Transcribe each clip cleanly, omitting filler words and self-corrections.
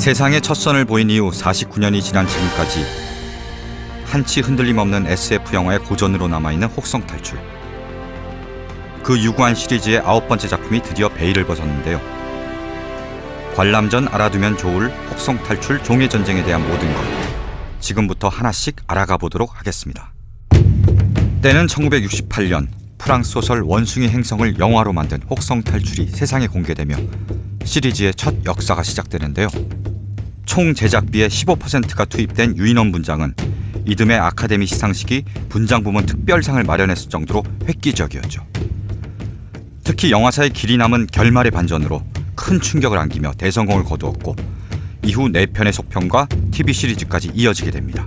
세상에 첫 선을 보인 이후 49년이 지난 지금까지 한치 흔들림 없는 SF 영화의 고전으로 남아있는 혹성탈출. 그 유구한 시리즈의 9번째 작품이 드디어 베일을 벗었는데요. 관람전 알아두면 좋을 혹성탈출 종의전쟁에 대한 모든 것, 지금부터 하나씩 알아가 보도록 하겠습니다. 때는 1968년 프랑스 소설 원숭이 행성을 영화로 만든 혹성탈출이 세상에 공개되며 시리즈의 첫 역사가 시작되는데요. 총 제작비의 15%가 투입된 유인원 분장은 이듬해 아카데미 시상식이 분장부문 특별상을 마련했을 정도로 획기적이었죠. 특히 영화사의 길이 남은 결말의 반전으로 큰 충격을 안기며 대성공을 거두었고 이후 4편의 속편과 TV 시리즈까지 이어지게 됩니다.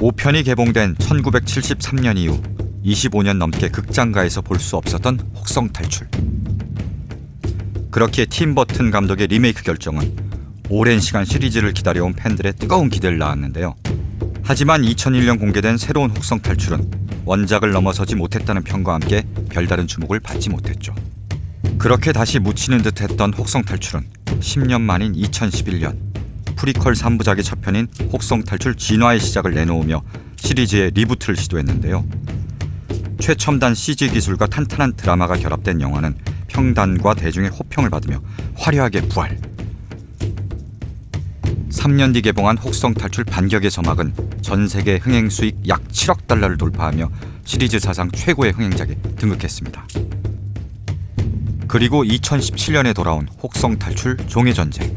5편이 개봉된 1973년 이후 25년 넘게 극장가에서 볼 수 없었던 혹성탈출. 그렇기에 팀 버튼 감독의 리메이크 결정은 오랜 시간 시리즈를 기다려온 팬들의 뜨거운 기대를 낳았는데요. 하지만 2001년 공개된 새로운 혹성탈출은 원작을 넘어서지 못했다는 평과 함께 별다른 주목을 받지 못했죠. 그렇게 다시 묻히는 듯 했던 혹성탈출은 10년 만인 2011년 프리퀄 3부작의 첫 편인 혹성탈출 진화의 시작을 내놓으며 시리즈의 리부트를 시도했는데요. 최첨단 CG 기술과 탄탄한 드라마가 결합된 영화는 평단과 대중의 호평을 받으며 화려하게 부활. 3년 뒤 개봉한 혹성탈출 반격의 서막은 전 세계 흥행 수익 약 7억 달러를 돌파하며 시리즈 사상 최고의 흥행작에 등극했습니다. 그리고 2017년에 돌아온 혹성탈출 종의전쟁.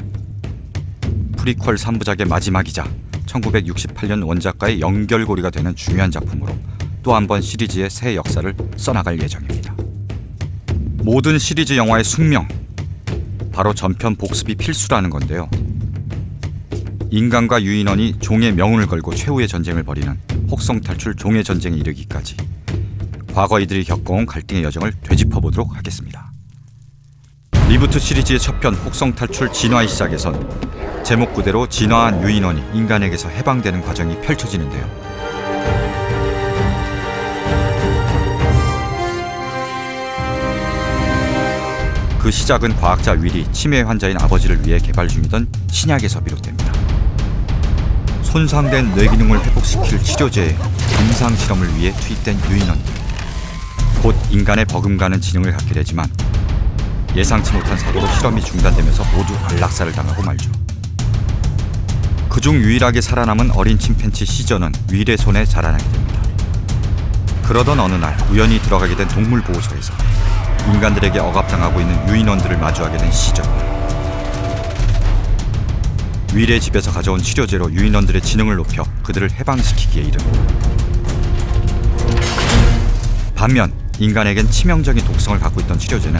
프리퀄 3부작의 마지막이자 1968년 원작과의 연결고리가 되는 중요한 작품으로 또 한 번 시리즈의 새 역사를 써나갈 예정입니다. 모든 시리즈 영화의 숙명, 바로 전편 복습이 필수라는 건데요. 인간과 유인원이 종의 명운을 걸고 최후의 전쟁을 벌이는 혹성탈출 종의전쟁에 이르기까지 과거 이들이 겪어온 갈등의 여정을 되짚어보도록 하겠습니다. 리부트 시리즈의 첫 편 혹성탈출 진화의 시작에선 제목 그대로 진화한 유인원이 인간에게서 해방되는 과정이 펼쳐지는데요. 그 시작은 과학자 윌이 치매 환자인 아버지를 위해 개발 중이던 신약에서 비롯됩니다. 손상된 뇌기능을 회복시킬 치료제에 임상실험을 위해 투입된 유인원들. 곧 인간의 버금가는 지능을 갖게 되지만 예상치 못한 사고로 실험이 중단되면서 모두 안락사를 당하고 말죠. 그중 유일하게 살아남은 어린 침팬지 시저는 윌의 손에 자라나게 됩니다. 그러던 어느 날 우연히 들어가게 된 동물보호소에서 인간들에게 억압당하고 있는 유인원들을 마주하게 된 시저. 윌의 집에서 가져온 치료제로 유인원들의 지능을 높여 그들을 해방시키기에 이릅니다. 반면 인간에겐 치명적인 독성을 갖고 있던 치료제는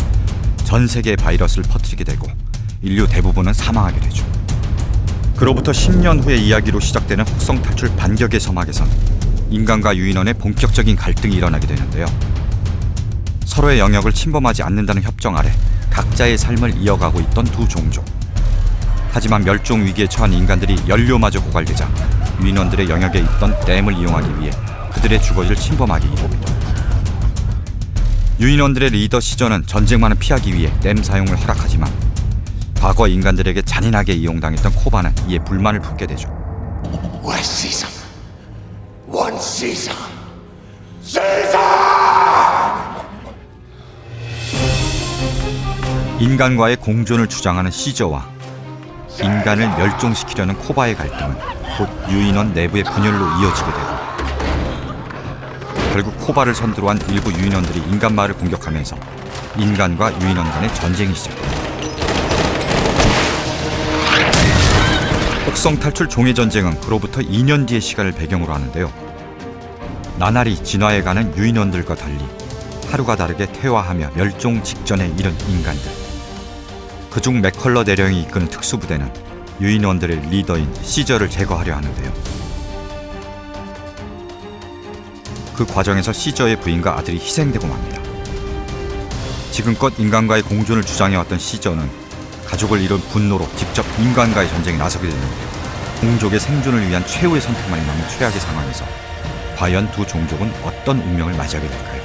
전 세계의 바이러스를 퍼뜨리게 되고 인류 대부분은 사망하게 되죠. 그로부터 10년 후의 이야기로 시작되는 혹성탈출 반격의 서막에선 인간과 유인원의 본격적인 갈등이 일어나게 되는데요. 서로의 영역을 침범하지 않는다는 협정 아래 각자의 삶을 이어가고 있던 두 종족. 하지만 멸종 위기에 처한 인간들이 연료마저 고갈되자 유인원들의 영역에 있던 댐을 이용하기 위해 그들의 주거지를 침범하기 이릅니다. 유인원들의 리더 시저는 전쟁만은 피하기 위해 댐 사용을 허락하지만 과거 인간들에게 잔인하게 이용당했던 코바는 이에 불만을 품게 되죠. One season. One season. Season! 인간과의 공존을 주장하는 시저와 인간을 멸종시키려는 코바의 갈등은 곧 유인원 내부의 분열로 이어지게 되고 결국 코바를 선두로 한 일부 유인원들이 인간 마을을 공격하면서 인간과 유인원 간의 전쟁이 시작됩니다. 혹성탈출 종의전쟁은 그로부터 2년 뒤의 시간을 배경으로 하는데요. 나날이 진화해가는 유인원들과 달리 하루가 다르게 퇴화하며 멸종 직전에 이른 인간들. 그중 맥컬러 대령이 이끄는 특수부대는 유인원들의 리더인 시저를 제거하려 하는데요. 그 과정에서 시저의 부인과 아들이 희생되고 맙니다. 지금껏 인간과의 공존을 주장해왔던 시저는 가족을 잃은 분노로 직접 인간과의 전쟁에 나서게 되는데요. 동족의 생존을 위한 최후의 선택만이 남은 최악의 상황에서 과연 두 종족은 어떤 운명을 맞이하게 될까요?